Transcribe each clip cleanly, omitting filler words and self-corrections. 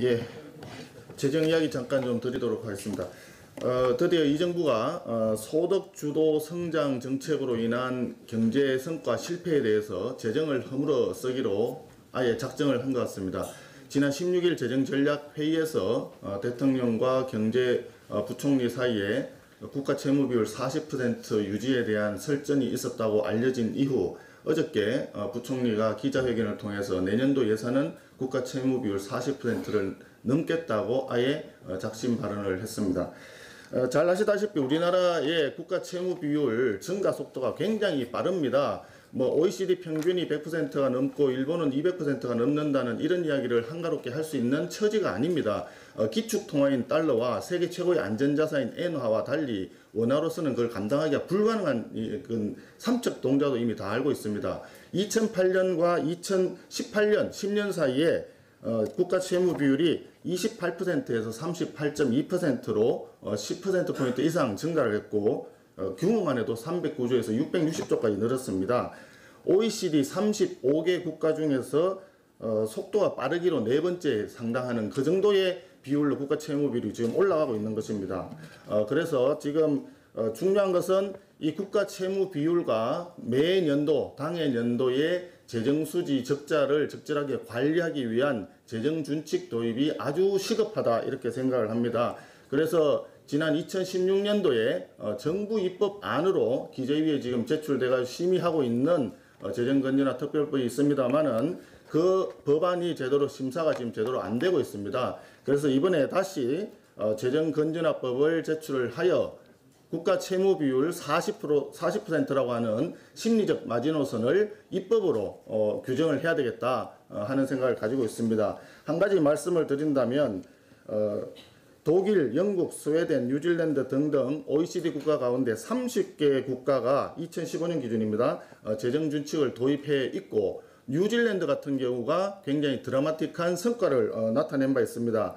예, 재정 이야기 잠깐 좀 드리도록 하겠습니다. 드디어 이 정부가 소득 주도 성장 정책으로 인한 경제 성과 실패에 대해서 재정을 허물어 쓰기로 아예 작정을 한 것 같습니다. 지난 16일 재정전략회의에서 대통령과 경제부총리 사이에 국가 채무 비율 40% 유지에 대한 설전이 있었다고 알려진 이후 어저께 부총리가 기자회견을 통해서 내년도 예산은 국가 채무 비율 40%를 넘겠다고 아예 작심 발언을 했습니다. 잘 아시다시피 우리나라의 국가 채무 비율 증가 속도가 굉장히 빠릅니다. OECD 평균이 100%가 넘고 일본은 200%가 넘는다는 이런 이야기를 한가롭게 할 수 있는 처지가 아닙니다. 기축통화인 달러와 세계 최고의 안전자산인 엔화와 달리 원화로서는 그걸 감당하기가 불가능한 삼척 동자도 이미 다 알고 있습니다. 2008년과 2018년 10년 사이에 국가 채무 비율이 28%에서 38.2%로 10%포인트 이상 증가를 했고 규모만 해도 309조에서 660조까지 늘었습니다. OECD 35개 국가 중에서 속도가 빠르기로 네 번째 상당하는 그 정도의 비율로 국가 채무 비율이 지금 올라가고 있는 것입니다. 그래서 지금 중요한 것은 이 국가 채무 비율과 매년도 당해 연도의 재정수지 적자를 적절하게 관리하기 위한 재정준칙 도입이 아주 시급하다 이렇게 생각을 합니다. 그래서 지난 2016년도에 정부 입법안으로 기재위에 지금 제출돼가 심의하고 있는 재정건전화 특별법이 있습니다만은 그 법안이 제대로 심사가 지금 제대로 안 되고 있습니다. 그래서 이번에 다시 재정건전화법을 제출을 하여 국가 채무 비율 40%라고 하는 심리적 마지노선을 입법으로 규정을 해야 되겠다 하는 생각을 가지고 있습니다. 한 가지 말씀을 드린다면 독일, 영국, 스웨덴, 뉴질랜드 등등 OECD 국가 가운데 30개 국가가 2015년 기준입니다. 재정준칙을 도입해 있고 뉴질랜드 같은 경우가 굉장히 드라마틱한 성과를 나타낸 바 있습니다.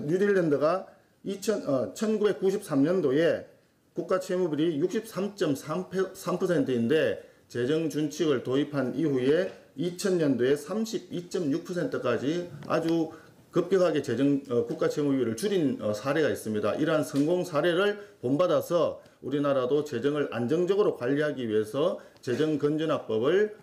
뉴질랜드가 1993년도에 국가 채무비율이 63.3%인데 재정준칙을 도입한 이후에 2000년도에 32.6%까지 아주 급격하게 국가 채무비율을 줄인 사례가 있습니다. 이러한 성공 사례를 본받아서 우리나라도 재정을 안정적으로 관리하기 위해서 재정건전화법을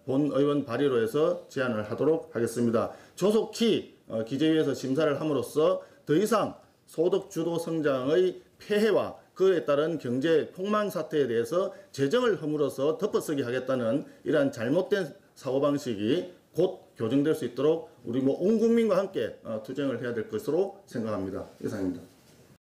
본의원 발의로 해서 제안을 하도록 하겠습니다. 조속히 기재위에서 심사를 함으로써 더 이상 소득 주도 성장의 폐해와 그에 따른 경제 폭망 사태에 대해서 재정을 허물어서 덮어쓰기 하겠다는 이러한 잘못된 사고방식이 곧 교정될 수 있도록 우리 온 국민과 함께 투쟁을 해야 될 것으로 생각합니다. 이상입니다.